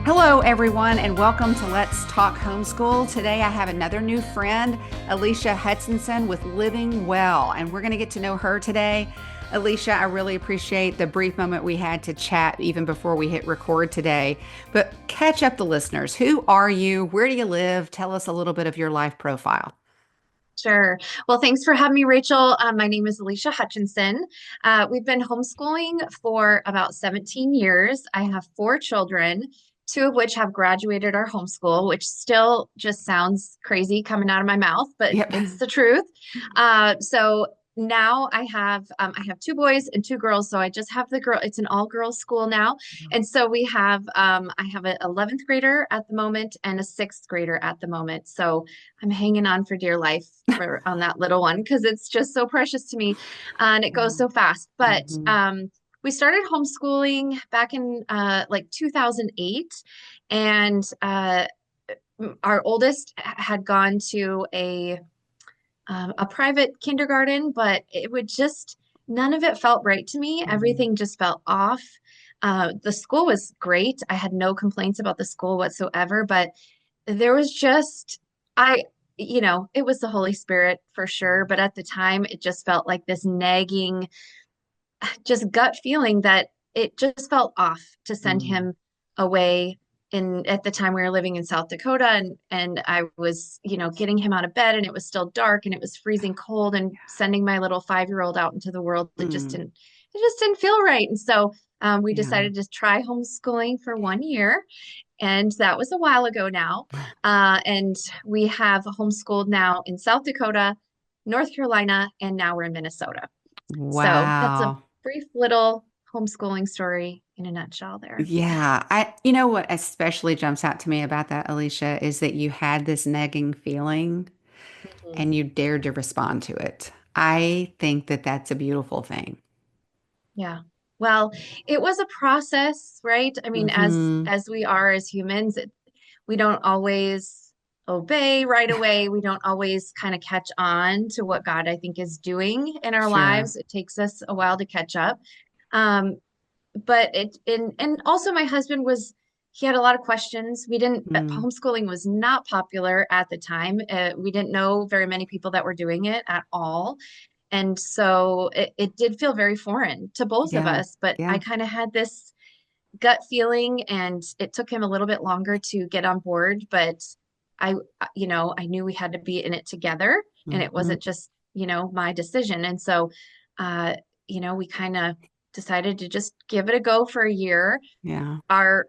Hello, everyone, and welcome to Let's Talk Homeschool. Today, I have another new friend, Alicia Hutchison with Living Well, and we're going to get to know her today. Alicia, I really appreciate the brief moment we had to chat even before we hit record today. But catch up the listeners. Who are you? Where do you live? Tell us a little bit of your life profile. Sure. Well, thanks for having me, Rachel. My name is Alicia Hutchinson. We've been homeschooling for about 17 years. I have four children, two of which have graduated our homeschool, which still just sounds crazy coming out of my mouth, but Yep. it's the truth. So now I have two boys and two girls. So I just have the girl. It's an all girls school now, and so we have I have an 11th grader at the moment and a sixth grader at the moment. So I'm hanging on for dear life on that little one because it's just so precious to me, and it goes so fast. But Mhm. we started homeschooling back in like 2008, and our oldest had gone to a private kindergarten, but it would just none of it felt right to me. Mhm. Everything just felt off. The school was great. I had no complaints about the school whatsoever, but there was just I it was the Holy Spirit for sure, but at the time it just felt like this nagging, just gut feeling that it just felt off to send Mhm. him away. In At the time we were living in South Dakota, and I was, getting him out of bed, and it was still dark and it was freezing cold, and sending my little 5-year-old out into the world, Mm. it just didn't feel right. And so we Yeah. decided to try homeschooling for 1 year, and that was a while ago now. And we have homeschooled now in South Dakota, North Carolina, and now we're in Minnesota. So that's a Wow. brief little homeschooling story in a nutshell there. Yeah, you know what especially jumps out to me about that, Alicia, is that you had this nagging feeling Mhm. and you dared to respond to it. I think that that's a beautiful thing. Yeah. Well, it was a process, right? I mean, as Hmm. as we are as humans, we don't always obey right away. We don't always kind of catch on to what God, I think, is doing in our Sure. lives. It takes us a while to catch up. Um, but and also my husband he had a lot of questions. We didn't Mm. Homeschooling was not popular at the time. We didn't know very many people that were doing it at all. And so it did feel very foreign to both of Yeah. us, but I Yeah. kind of had this gut feeling, and it took him a little bit longer to get on board, but I knew we had to be in it together, and it Hmm. wasn't just, my decision. And so, uh, we kind of decided to just give it a go for a year. Yeah. Our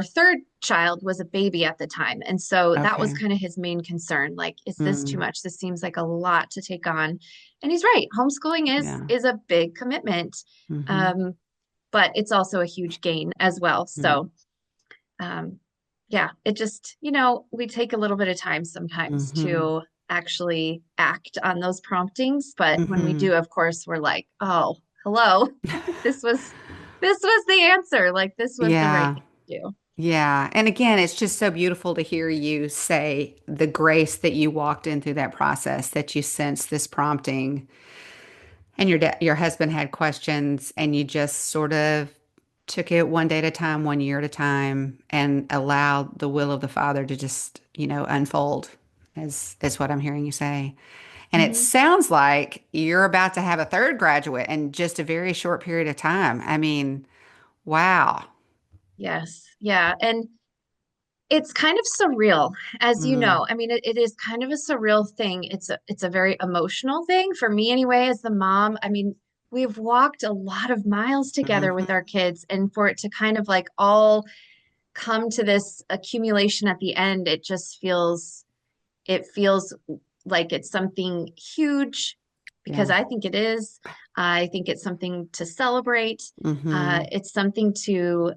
third child was a baby at the time, and so that was Okay. kind of his main concern. Like, is this too Mm. much? This seems like a lot to take on. And he's right. Homeschooling is Yeah. is a big commitment. Hmm. Um, but it's also a huge gain as well. So, um, yeah, it just, we take a little bit of time sometimes Hmm. to actually act on those promptings. But when we Hmm. do, of course, we're like, oh, hello, this was this was the answer. Like, this was the right Yeah. thing to do. Yeah. And again, it's just so beautiful to hear you say the grace that you walked in through that process, that you sensed this prompting and your husband had questions and you just sort of took it one day at a time, one year at a time, and allowed the will of the Father to just, unfold, as what I'm hearing you say. And it Mhm. sounds like you're about to have a third graduate in just a very short period of time. I mean, wow. Yes. Yeah. And it's kind of surreal, as you Mm, know. I mean, it is kind of a surreal thing. It's a very emotional thing for me anyway, as the mom. I mean, we've walked a lot of miles together with mhm. our kids, and for it to kind of like all come to this accumulation at the end, it feels like it's something huge, because Yeah. I think it is. I think it's something to celebrate. Hmm. It's something to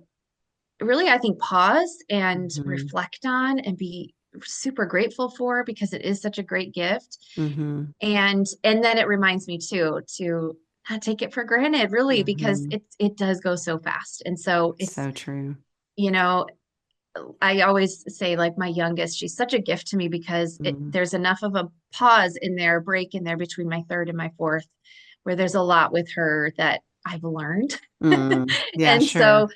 really, I think, pause and Hmm. reflect on and be super grateful for, because it is such a great gift. Hmm. And then it reminds me too to not take it for granted, really, because Hmm. it does go so fast. And so it's, So true. you know, I always say, like, my youngest, she's such a gift to me because Mm, there's enough of a pause in there, break in there between my third and my fourth, where there's a lot with her that I've learned. Yeah, And sure. so,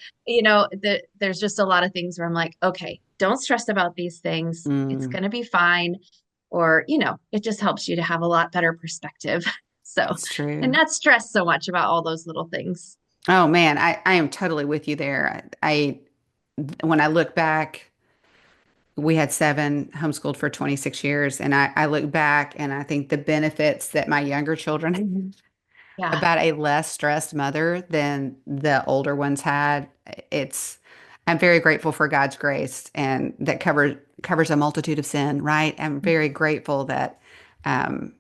there's just a lot of things where I'm like, okay, don't stress about these things. It's Mm, going to be fine. Or, it just helps you to have a lot better perspective. So, that's and true. not stress so much about all those little things. Oh man, I am totally with you there. When I look back, we had seven homeschooled for 26 years, and I look back and I think the benefits that my younger children had Yeah. about a less stressed mother than the older ones had. It's I'm very grateful for God's grace and that covers a multitude of sin, right? I'm very grateful that um,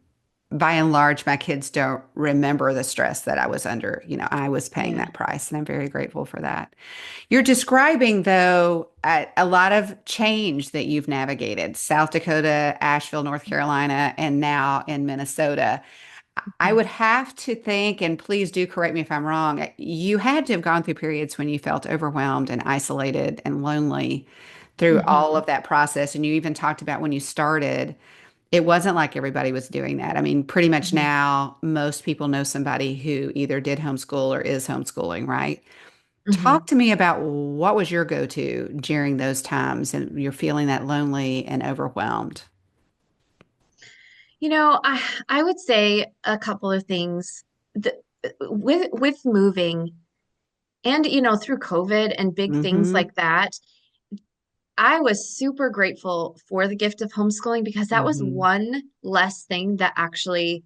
by and large, my kids don't remember the stress that I was under. I was paying Yeah. that price, and I'm very grateful for that. You're describing, though, a lot of change that you've navigated: South Dakota, Asheville, North Carolina, and now in Minnesota. I Mhm. would have to think, and please do correct me if I'm wrong, you had to have gone through periods when you felt overwhelmed and isolated and lonely through all Mhm. of that process. And you even talked about when you started, it wasn't like everybody was doing that. I mean, pretty much Mhm. now, most people know somebody who either did homeschool or is homeschooling, right? Talk Mhm. to me about what was your go-to during those times and you're feeling that lonely and overwhelmed. I would say a couple of things that, with moving and through COVID and big things Mm-hmm. like that. I was super grateful for the gift of homeschooling because that was Mm-hmm. one less thing that actually,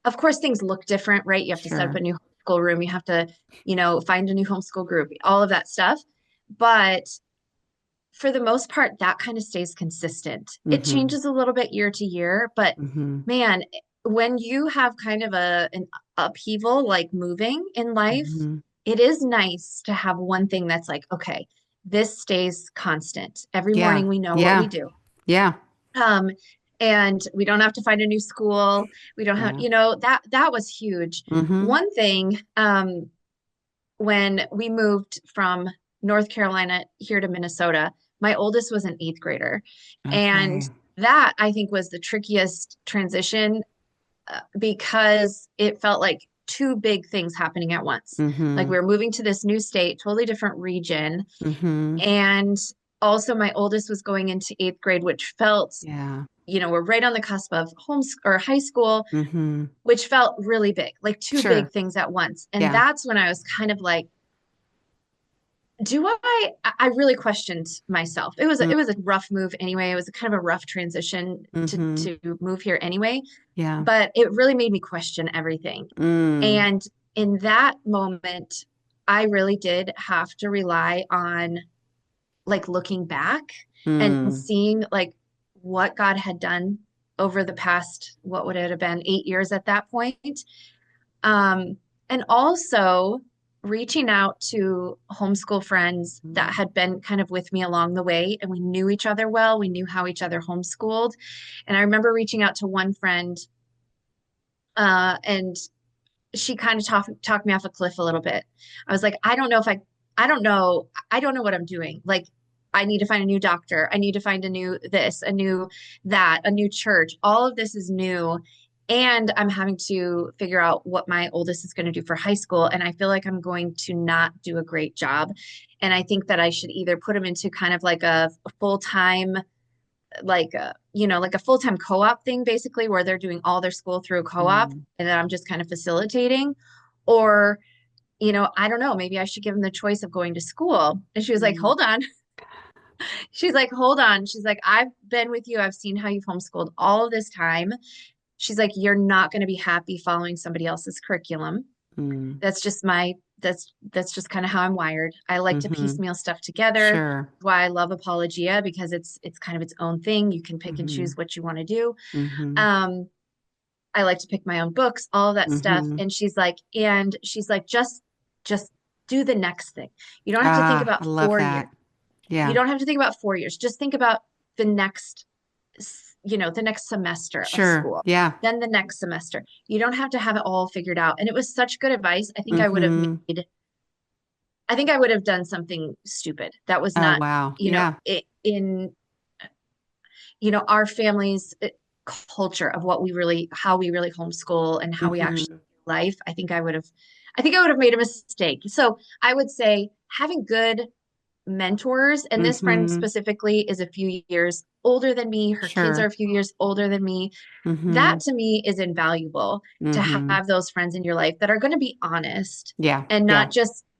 of course, things look different, right? You have to set up a Sure. new homeschool room, you have to, find a new homeschool group, all of that stuff. But for the most part, that kind of stays consistent. It Mm-hmm. changes a little bit year to year, but Mm-hmm. man, when you have kind of an upheaval like moving in life, Mm-hmm. it is nice to have one thing that's like, okay, this stays constant. Every Yeah. morning we know what we Yeah. do. Yeah. Um, and we don't have to find a new school. We don't have, Yeah. that was huge. Mm-hmm. One thing, when we moved from North Carolina here to Minnesota, my oldest was an eighth grader. And Okay. that I think was the trickiest transition, because it felt like two big things happening at once. Like Mm-hmm. we were moving to this new state, totally different region. Mm-hmm. And also my oldest was going into eighth grade, which felt, Yeah. we're right on the cusp of homes or high school, Mm-hmm. which felt really big, like two Sure. big things at once. And Yeah. that's when I was kind of like, I really questioned myself. It was a rough move anyway. It was kind of a rough transition to Mm-hmm. to move here anyway, Yeah. but it really made me question everything. Mm. And in that moment, I really did have to rely on like looking back and Mm. seeing like what God had done over the past, what would it have been, 8 years at that point. Um, and also reaching out to homeschool friends that Mm. had been kind of with me along the way, and we knew each other well. We knew how each other homeschooled. And I remember reaching out to one friend, and she kind of talked me off a cliff a little bit. I was like, I don't know what I'm doing. Like, I need to find a new doctor. I need to find a new this, a new that, a new church. All of this is new. And I'm having to figure out what my oldest is going to do for high school. And I feel like I'm going to not do a great job. And I think that I should either put him into kind of like a full-time, like a full-time co-op thing, basically, where they're doing all their school through a co-op Mm. and then I'm just kind of facilitating. Or, I don't know, maybe I should give them the choice of going to school. And she was like, Mm. hold on. She's like, hold on. She's like, I've been with you. I've seen how you've homeschooled all of this time. She's like, you're not going to be happy following somebody else's curriculum. Mm. That's just that's just kind of how I'm wired. I like to Mm-hmm. piecemeal stuff together. Sure. Why I love Apologia, because it's kind of its own thing. You can pick and Mm-hmm. choose what you want to do. Mm-hmm. Um, I like to pick my own books, all of that stuff. Mm-hmm. And she's like, just do the next thing. You don't have to think Ah, I about love 4 years. that. You Yeah. don't have to think about 4 years. Just think about the next, the next semester of Sure. school, Yeah. then the next semester. You don't have to have it all figured out. And it was such good advice. Mm-hmm. I think I would have done something stupid. That was Oh, not, wow. Yeah. in, our family's culture of how we really homeschool and how we actually Mm-hmm. do life. I think I would have made a mistake. So I would say having good mentors, and this friend Mm-hmm. specifically is a few years older than me. Her kids are Sure. a few years older than me. Mm-hmm. That to me is invaluable to Mm-hmm. have those friends in your life that are going to be honest Yeah. and Yeah.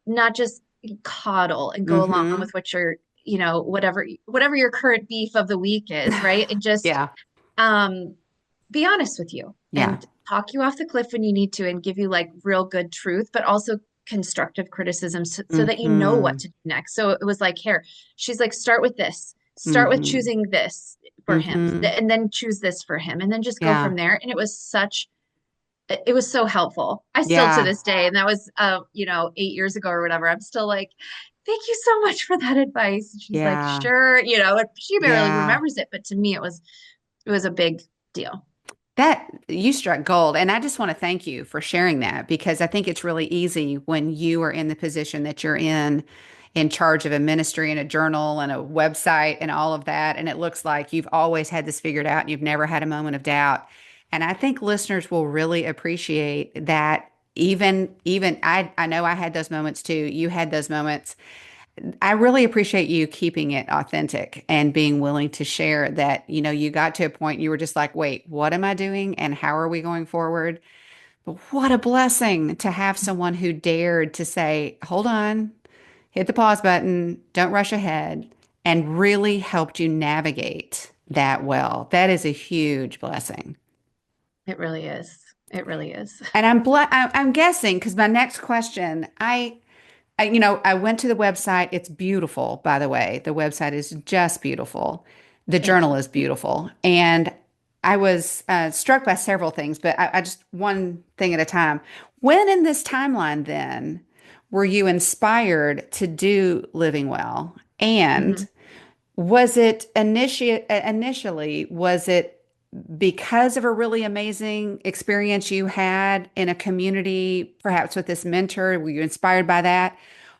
not just coddle and go along Mm-hmm. with what your, whatever your current beef of the week is, right? And just Yeah. um be honest with you Yeah. and talk you off the cliff when you need to and give you like real good truth, but also constructive criticism so that you know what Mm-hmm. to do next. So it was like, here, she's like, start with this, start with Mm-hmm. choosing this for him, Mm-hmm. and then choose this for him, and then just go Yeah. from there. And it was so helpful. I still to Yeah. this day, and that was 8 years ago or whatever, I'm still like, thank you so much for that advice. And she's like, Yeah. sure, and she barely Yeah. remembers it, but to me it was a big deal. That you struck gold. And I just want to thank you for sharing that because I think it's really easy when you are in the position that you're in charge of a ministry and a journal and a website and all of that. And it looks like you've always had this figured out and you've never had a moment of doubt. And I think listeners will really appreciate that. Even I know I had those moments too. You had those moments. I really appreciate you keeping it authentic and being willing to share that, you got to a point you were just like, wait, what am I doing and how are we going forward? But what a blessing to have someone who dared to say, hold on, hit the pause button, don't rush ahead, and really helped you navigate that well. That is a huge blessing. It really is. It really is. And I'm guessing because my next question, I went to the website. It's beautiful, by the way. The website is just beautiful. The Thank journal you. is beautiful. And I was struck by several things, but I just one thing at a time. When in this timeline, then, were you inspired to do Living Well? And Hmm. was it initially, was it because of a really amazing experience you had in a community, perhaps with this mentor? Were you inspired by that?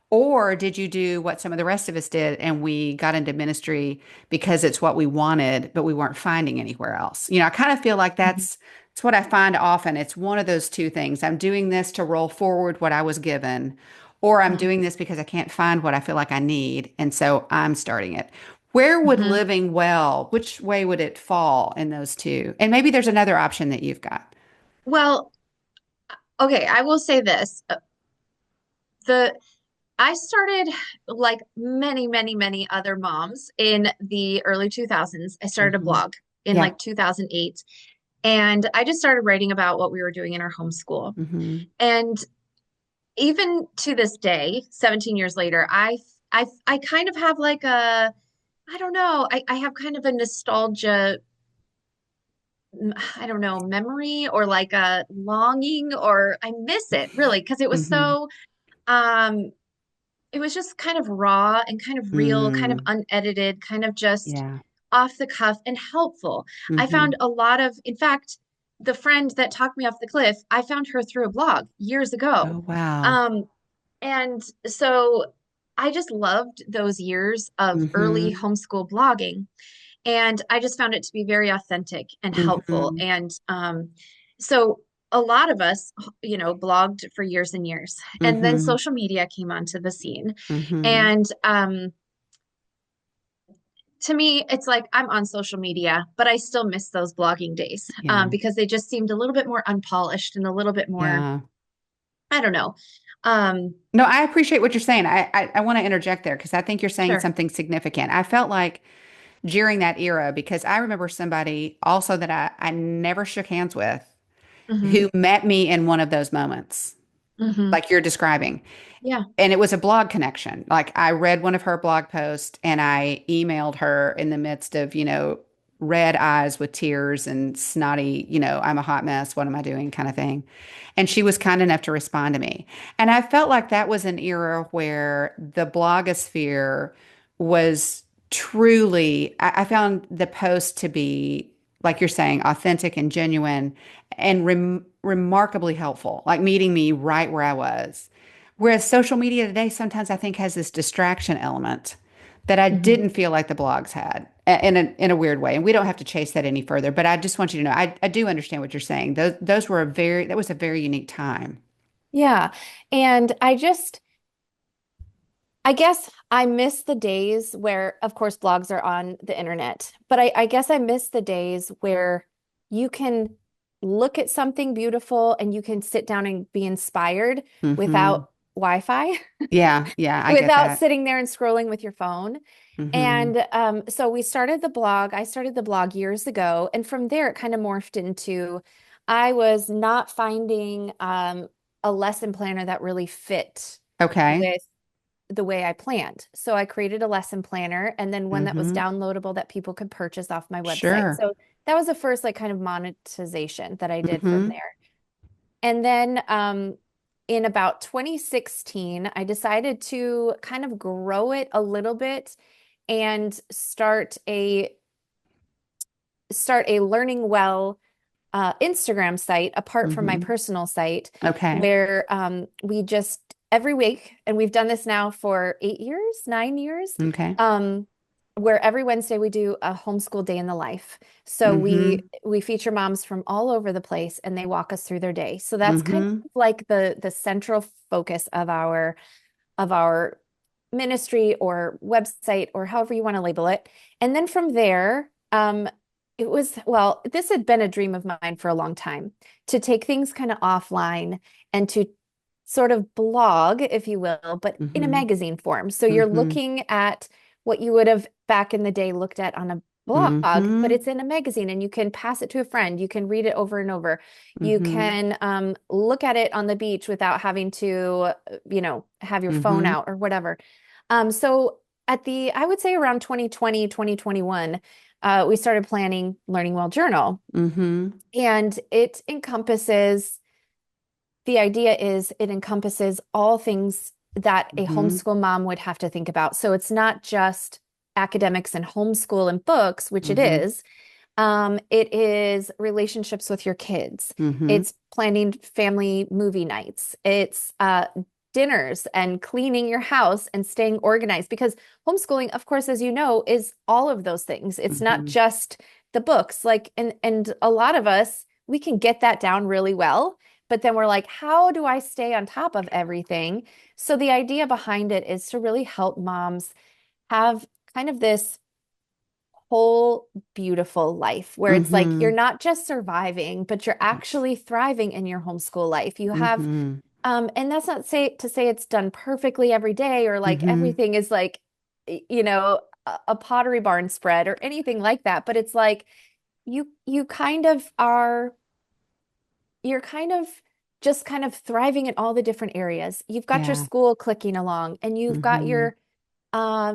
Or did you do what some of the rest of us did and we got into ministry because it's what we wanted, but we weren't finding anywhere else? I kind of feel like that's what I find often. It's one of those two things. I'm doing this to roll forward what I was given, or I'm doing this because I can't find what I feel like I need, and so I'm starting it. Where would Hmm. living well, which way would it fall in those two? And maybe there's another option that you've got. Well, okay, I will say this. The I started like many, many, many other moms in the early 2000s. I started a Hmm. blog in Yeah. like 2008, and I just started writing about what we were doing in our homeschool. Hmm. And even to this day, 17 years later, I kind of have like I don't know, I have kind of a nostalgia, I don't know, memory or like a longing, or I miss it really because it was Hmm. so um it was just kind of raw and kind of real, kind of Mm. unedited, kind of just Yeah. off the cuff and helpful. I Hmm. found a lot of, in fact, the friend that talked me off the cliff, I found her through a blog years ago. Oh, wow. Um, and so I just loved those years of early Hmm. homeschool blogging. And I just found it to be very authentic and helpful. Hmm. And so a lot of us, blogged for years and years. And then Hmm. social media came onto the scene. Hmm. And to me, it's like I'm on social media, but I still miss those blogging days Yeah. because they just seemed a little bit more unpolished and a little bit more, Yeah. I don't know. Um, No, I appreciate what you're saying. I want to interject there because I think you're saying sure. something significant. I felt like during that era, because I remember somebody also that I never shook hands with Hmm. who met me in one of those moments, Hmm. like you're describing. Yeah. And it was a blog connection. Like I read one of her blog posts and I emailed her in the midst of, red eyes with tears and snotty, I'm a hot mess. What am I doing kind of thing. And she was kind enough to respond to me. And I felt like that was an era where the blogosphere was truly, I found the post to be, like you're saying, authentic and genuine and remarkably helpful, like meeting me right where I was. Whereas social media today sometimes I think has this distraction element that I Hmm. didn't feel like the blogs had in a weird way. And we don't have to chase that any further, but I just want you to know I do understand what you're saying. Those were that was a very unique time. Yeah. And I guess I miss the days where, of course, blogs are on the internet, but I guess I miss the days where you can look at something beautiful and you can sit down and be inspired Hmm. without Wi-Fi, Yeah, yeah, I get without that. sitting there and scrolling with your phone. Hmm. And so we started the blog. I started the blog years ago. And from there, it kind of morphed into I was not finding a lesson planner that really fit Okay. with the way I planned. So I created a lesson planner and then one that was Hmm. downloadable that people could purchase off my website. Sure. So that was the first like kind of monetization that I did from Hmm. there. And then in about 2016, I decided to kind of grow it a little bit and start a Learning Well Instagram site apart from my Hmm. personal site Okay. where we just every week, and we've done this now for 8 years, 9 years, Okay. um, where every Wednesday we do a homeschool day in the life. So we Hmm. we feature moms from all over the place and they walk us through their day. So that's kind Hmm. of like the central focus of our ministry or website or however you want to label it. And then from there, well, this had been a dream of mine for a long time to take things kind of offline and to sort of blog, if you will, but in a Hmm. magazine form. So you're Hmm. looking at what you would have back in the day looked at on a blog, but Hmm. it's in a magazine and you can pass it to a friend. You can read it over and over. You Hmm. can look at it on the beach without having to, have your phone Hmm. out or whatever. So I would say around 2020, 2021, we started planning Learning Well Journal. Hmm. And the idea is it encompasses all things that a Hmm. homeschool mom would have to think about. So it's not just academics and homeschool and books, which it Hmm. is. It is relationships with your kids. Hmm. It's planning family movie nights. It's dinners and cleaning your house and staying organized because homeschooling, of course, as you know, is all of those things. It's not Hmm. just the books. Like, and a lot of us, we can get that down really well, but then we're like, how do I stay on top of everything? So the idea behind it is to really help moms have kind of this whole beautiful life where it's like you're Hmm. not just surviving, but you're actually thriving in your homeschool life. You have, Hmm. and that's not to say it's done perfectly every day or like Hmm. everything is like, a Pottery Barn spread or anything like that. But it's like you kind of are, you're kind of just kind of thriving in all the different areas. You've got your Yeah. school clicking along and you've got Hmm. your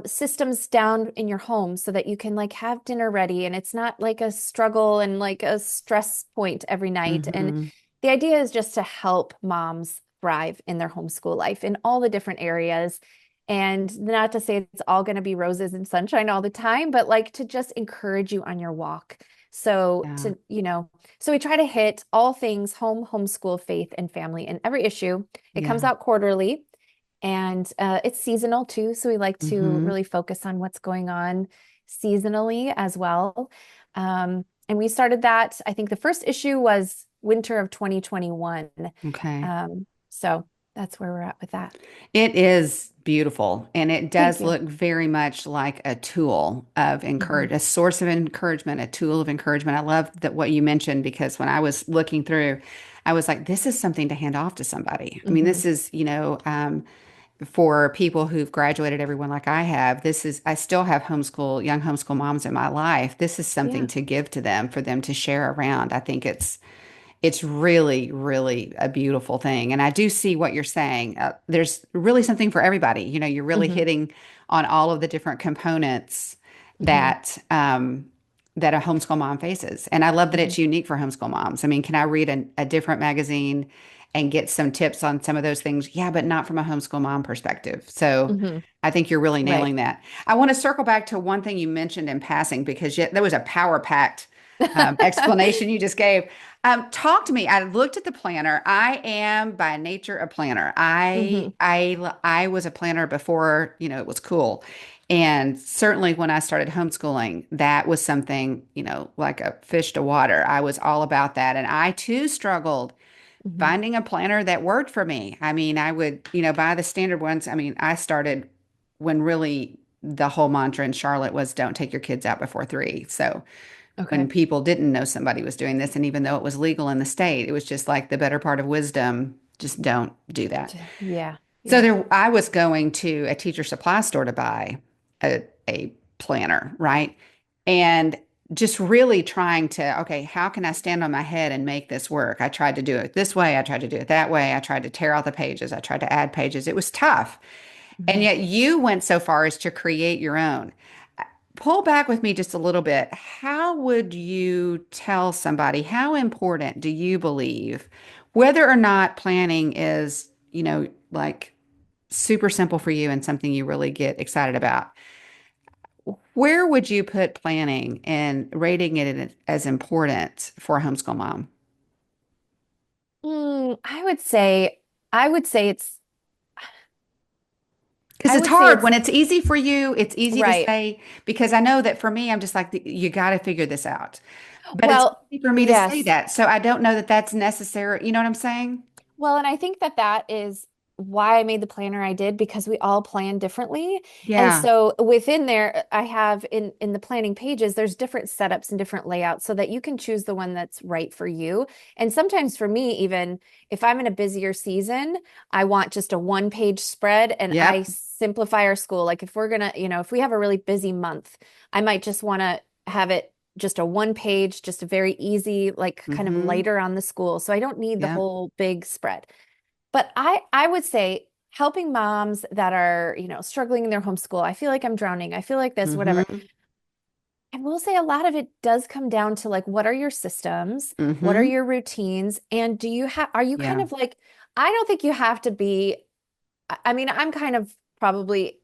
systems down in your home so that you can like have dinner ready and it's not like a struggle and like a stress point every night. And Hmm. the idea is just to help moms thrive in their homeschool life in all the different areas. And not to say it's all going to be roses and sunshine all the time, but like to just encourage you on your walk. So Yeah. so we try to hit all things home, homeschool, faith, and family in every issue. It comes Yeah. out quarterly. And it's seasonal too. So we like to Hmm. really focus on what's going on seasonally as well. And we started that, I think the first issue was winter of 2021. Okay. So that's where we're at with that. It is beautiful, and it Thank does you. look very much like a tool of Hmm. a source of encouragement, a tool of encouragement. I love that what you mentioned because when I was looking through, I was like, this is something to hand off to somebody. I mean, Hmm. this is, for people who've graduated, everyone like I have, I still have young homeschool moms in my life. This is something Yeah. to give to them for them to share around. I think it's really, really a beautiful thing. And I do see what you're saying. There's really something for everybody. You're really Hmm. hitting on all of the different components Hmm. that that a homeschool mom faces. And I love that Hmm. it's unique for homeschool moms. I mean, can I read a different magazine and get some tips on some of those things? Yeah, but not from a homeschool mom perspective. So Hmm. I think you're really Right. nailing that. I want to circle back to one thing you mentioned in passing because there was a power packed explanation you just gave. Talk to me. I looked at the planner. I am by nature a planner. Hmm. I was a planner before, it was cool. And certainly when I started homeschooling, that was something, like a fish to water. I was all about that. And I too struggled Hmm. finding a planner that worked for me. I mean, I would, buy the standard ones. I mean, I started when really the whole mantra in Charlotte was don't take your kids out before 3. So when Okay. people didn't know somebody was doing this, and even though it was legal in the state, it was just like the better part of wisdom, just don't do that. Yeah. So Yeah. I was going to a teacher supply store to buy a planner, right? And just really trying to, okay, how can I stand on my head and make this work? I tried to do it this way. I tried to do it that way. I tried to tear out the pages. I tried to add pages. It was tough. And Hmm. yet you went so far as to create your own. Pull back with me just a little bit. How would you tell somebody, how important do you believe, whether or not planning is, like super simple for you and something you really get excited about? Where would you put planning and rating it as important for a homeschool mom? I would say Because I it's would say hard it's when it's easy for you, it's easy to right. say, because I know that for me, I'm just like, you got to figure this out. But it's Well, easy for me to say yes. that. So I don't know that that's necessary. You know what I'm saying? Well, and I think that that is why I made the planner I did because we all plan differently. And Yeah. so within there, I have in the planning pages, there's different setups and different layouts so that you can choose the one that's right for you. And sometimes for me, even if I'm in a busier season, I want just a one-page spread and I Yep. simplify our school. Like if we're gonna, if we have a really busy month, I might just want to have it just a one page, just a very easy, like kind of Mm-hmm. lighter on the school. So I don't need the Yep. whole big spread. But I would say helping moms that are, struggling in their homeschool. I feel like I'm drowning. I feel like this, whatever. Mm-hmm. I will say a lot of it does come down to like what are your systems? What are Mm-hmm. your routines? And are you kind Yeah. of like, I don't think you have to be, I mean, I'm kind of probably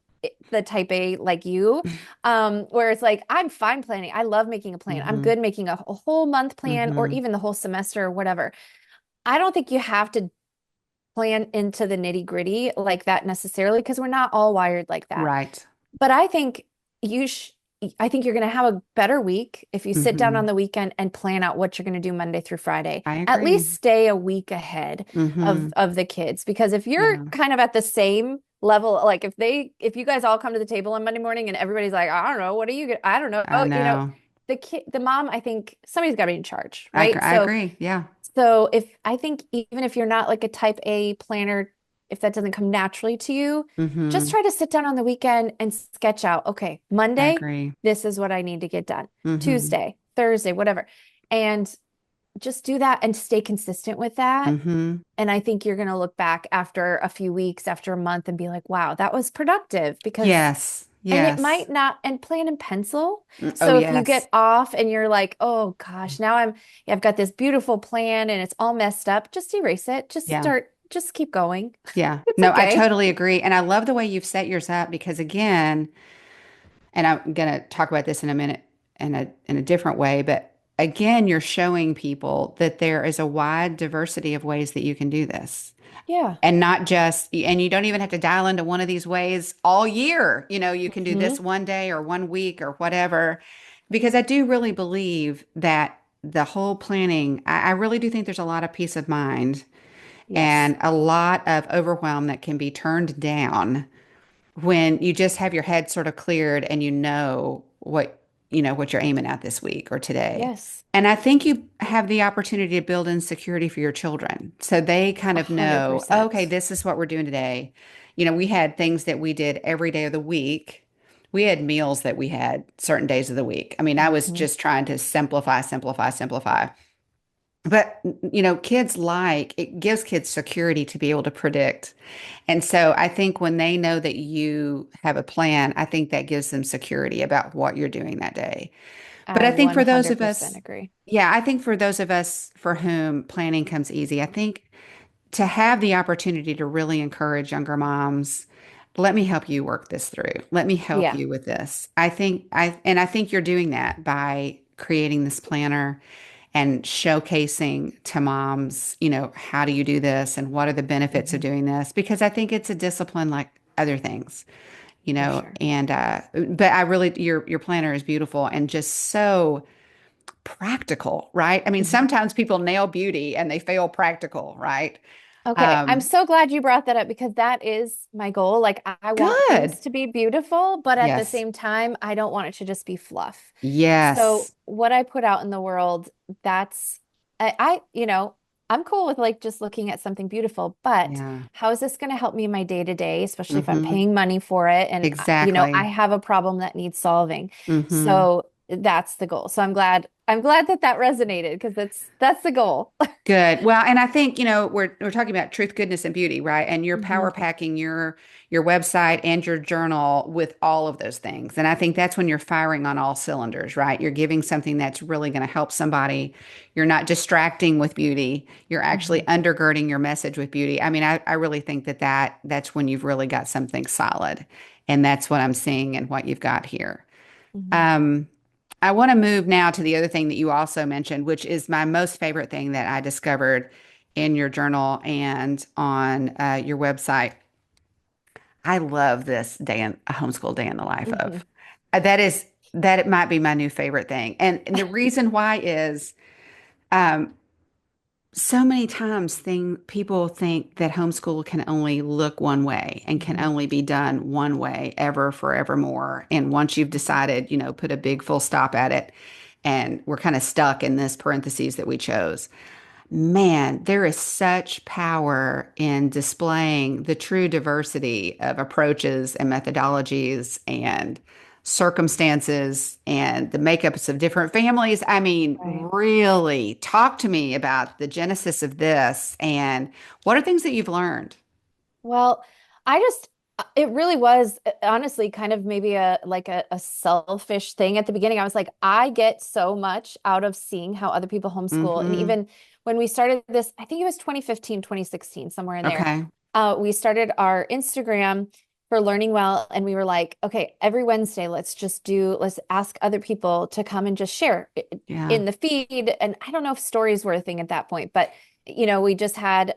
the type A like you, where it's like I'm fine planning. I love making a plan. I'm Mm-hmm. good making a whole month plan or Mm-hmm. even the whole semester or whatever. I don't think you have to plan into the nitty gritty like that necessarily because we're not all wired like that. Right. But you sh I think you're going to have a better week if you sit down Mm-hmm. on the weekend and plan out what you're going to do Monday through Friday. I At least agree. stay a week ahead Mm-hmm. of the kids because if you're Yeah. kind of at the same level, like if you guys all come to the table on Monday morning and everybody's like, I don't know, what are you I don't know. I know. The mom, I think somebody's got to be in charge, right? I agree. Yeah. So if I think even if you're not like a type A planner, if that doesn't come naturally to you, just Mm-hmm. try to sit down on the weekend and sketch out, okay, I Monday, agree. this is what I need to get done. Mm-hmm. Tuesday, Thursday, whatever. And just do that and stay consistent with that. Mm-hmm. And I think you're going to look back after a few weeks, after a month, and be like, wow, that was productive because Yes. and it Yes. might not, and plan in pencil. Oh, So if you yes. get off and you're like, oh gosh, I've got this beautiful plan and it's all messed up, just erase it. Yeah. Just keep going. Yeah. It's No, I okay. totally agree. And I love the way you've set yours up because again, and I'm going to talk about this in a minute in a different way, but again, you're showing people that there is a wide diversity of ways that you can do this. Yeah. And not just, and you don't even have to dial into one of these ways all year. You can do this Hmm. one day or one week or whatever. Because I do really believe that the whole planning, I really do think there's a lot of peace of mind Yes. and a lot of overwhelm that can be turned down when you just have your head sort of cleared and what you're aiming at this week or today. Yes. And I think you have the opportunity to build in security for your children. So they kind A of hundred know, oh, okay, percent. this is what we're doing today. We had things that we did every day of the week. We had meals that we had certain days of the week. I mean, I was Hmm. just trying to simplify, simplify, simplify. But, it gives kids security to be able to predict. And so I think when they know that you have a plan, I think that gives them security about what you're doing that day. But I I think for those of 100% us, agree. yeah, I think for those of us for whom planning comes easy, I think to have the opportunity to really encourage younger moms, let me help you work this through. Let me help Yeah. you with this. I think you're doing that by creating this planner and showcasing to moms, how do you do this and what are the benefits of Hmm. doing this? Because I think it's a discipline like other things, For sure. but I really your planner is beautiful and just so practical, right? I mean, Mhm. sometimes people nail beauty and they fail practical, right? Okay, I'm Um, so glad you brought that up because that is my goal. Like, I want Good. things to be beautiful, but at the Yes. same time, I don't want it to just be fluff. So, Yes. what I put out in the world, that's, you know, I'm cool with like just looking at something beautiful, but Yeah. how is this going to help me in my day to day, especially if I'm Mm-hmm. paying money for it and, I Exactly. have a problem that needs solving. Mm-hmm. So, that's the goal. So, I'm glad that that resonated because that's the goal. Good. Well, and I think, we're talking about truth, goodness, and beauty, right? And you're power Mhm. packing your website and your journal with all of those things. And I think that's when you're firing on all cylinders, right? You're giving something that's really going to help somebody. You're not distracting with beauty. You're actually Mhm. undergirding your message with beauty. I mean, I really think that's when you've really got something solid. And that's what I'm seeing and what you've got here. Mhm. Um, I want to move now to the other thing that you also mentioned, which is my most favorite thing that I discovered in your journal and on your website. I love this a homeschool day in the life Mhm. of. That it might be my new favorite thing. And the reason why is um, so many times people think that homeschool can only look one way and can Mhm. only be done one way ever forevermore. And once you've Mhm. decided, put a big full stop at it, and we're kind of stuck in this parentheses that we chose. Man, there is such power in displaying the true diversity of approaches and methodologies and circumstances and the makeups of different families. I mean, Right. really talk to me about the genesis of this and what are things that you've learned? Well, it really was honestly kind of maybe a selfish thing at the beginning. I was like, I get so much out of seeing how other people homeschool. And Mm-hmm. even when we started this, I think it was 2015, 2016, somewhere in there, Okay. we started our Instagram for Learning Well. And we were like, okay, every Wednesday, let's ask other people to come and just share Yeah. in the feed. And I don't know if stories were a thing at that point, but we just had,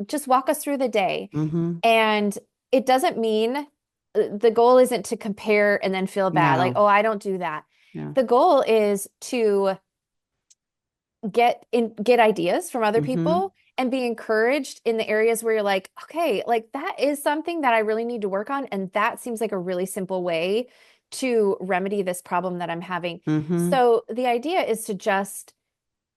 just walk us through the day. Mm-hmm. And it doesn't mean the goal isn't to compare and then feel bad, like, No. oh, I don't do that. Yeah. The goal is to get ideas from other Mm-hmm. people and be encouraged in the areas where you're like, okay, like that is something that I really need to work on. And that seems like a really simple way to remedy this problem that I'm having. Mm-hmm. So the idea is to just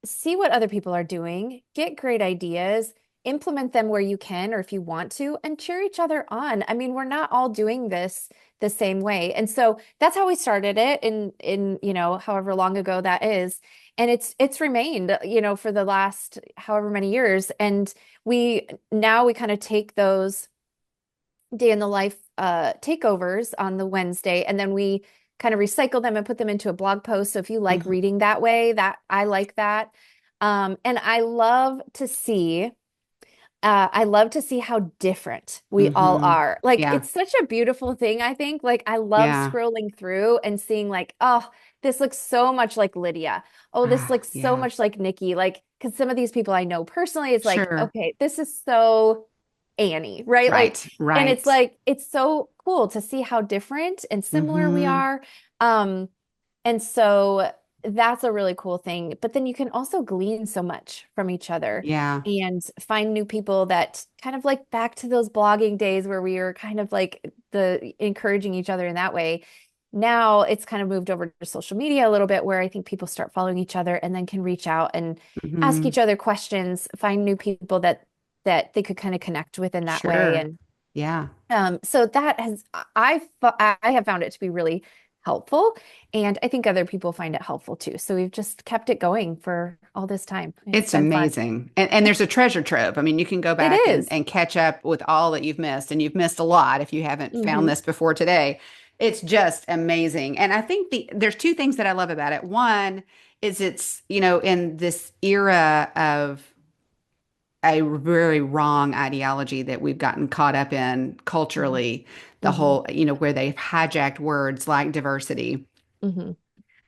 see what other people are doing, get great ideas, implement them where you can or if you want to, and cheer each other on. I mean, we're not all doing this the same way. And so that's how we started it in, however long ago that is. And it's remained, for the last however many years. And we kind of take those day in the life takeovers on the Wednesday, and then we kind of recycle them and put them into a blog post. So if you like Mm-hmm. reading that way, that I like that. And I love to see how different we all Mm-hmm. are. Like Yeah. it's such a beautiful thing, I think. Like I love Yeah. scrolling through and seeing like, oh, this looks so much like Lydia. Oh, this Ah, looks so yeah. much like Nikki. Like, because some of these people I know personally, it's like, Sure. okay, this is so Annie, right? Like, Right. and it's Right. like, it's so cool to see how different and similar we Mm-hmm. are. Um, and so that's a really cool thing. But then you can also glean so much from each other Yeah. and find new people that kind of like back to those blogging days where we were kind of like the encouraging each other in that way. Now it's kind of moved over to social media a little bit where I think people start following each other and then can reach out and ask Mm-hmm. each other questions, find new people that they could kind of connect with in that way. Sure. And Yeah. so that has I have found it to be really helpful, and I think other people find it helpful too. So we've just kept it going for all this time. It's It's been fun. amazing. And there's a treasure trove. I mean, you can go It back and, is. and catch up with all that you've missed, and you've missed a lot if you haven't found Hmm. this before today. It's just amazing. And I think there's two things that I love about it. One is in this era of a very wrong ideology that we've gotten caught up in Hmm. culturally, the Hmm. whole, where they've hijacked words like diversity. Hmm.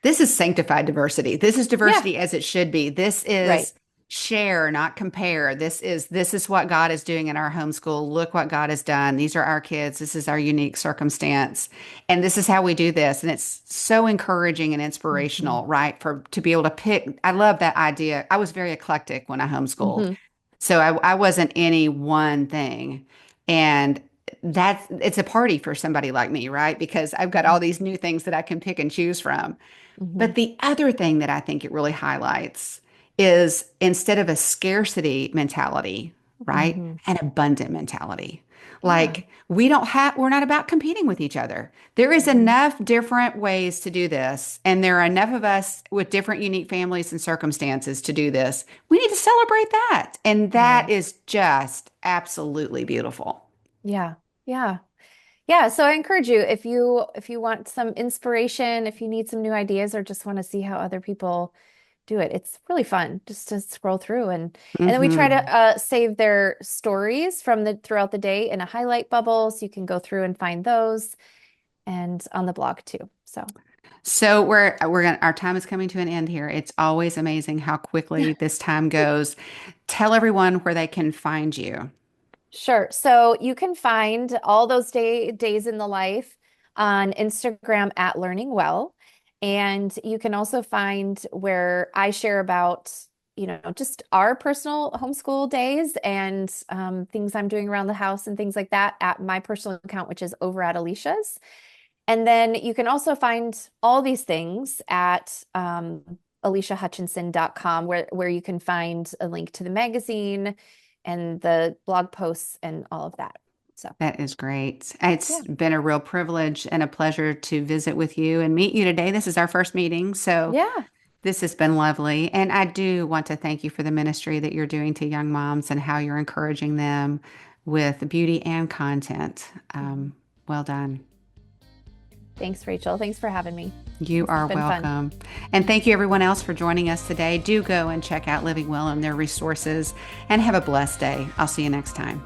This is sanctified diversity. This is Yeah, diversity as it should be. This right. is share, not compare. This is what God is doing in our homeschool. Look what God has done. These are our kids. This is our unique circumstance. And this is how we do this. And it's so encouraging and Hmm. inspirational, right? For to be able to pick. I love that idea. I was very eclectic when I homeschooled. Hmm. So I wasn't any one thing. And it's a party for somebody like me, right? Because I've got all these new things that I can pick and choose from. Hmm. But the other thing that I think it really highlights is instead of a scarcity mentality, right? Hmm. An abundant mentality. Yeah. Like we're not about competing with each other. There is Hmm. enough different ways to do this, and there are enough of us with different unique families and circumstances to do this. We need to celebrate that. And that Right. is just absolutely beautiful. Yeah. Yeah. Yeah, so I encourage you if you want some inspiration, if you need some new ideas or just want to see how other people do it. It's really fun just to scroll through and then we try to Hmm. save their stories from the throughout the day in a highlight bubble so you can go through and find those and on the blog too. So, So we're gonna our time is coming to an end here. It's always amazing how quickly this time goes. Tell everyone where they can find you. sure. So you can find all those days in the life on Instagram at Learning Well. And you can also find where I share about, just our personal homeschool days and things I'm doing around the house and things like that at my personal account, which is over at Alicia's. And then you can also find all these things at aliciahutchinson.com, where you can find a link to the magazine and the blog posts and all of that. So, That is great. It's yeah. been a real privilege and a pleasure to visit with you and meet you today. This is our first meeting, so Yeah. this has been lovely. And I do want to thank you for the ministry that you're doing to young moms and how you're encouraging them with beauty and content. Mhm. Well done. Thanks, Rachel. Thanks for having me. You This has are been fun. welcome. And thank you, everyone else, for joining us today. Do go and check out Living Well and their resources and have a blessed day. I'll see you next time.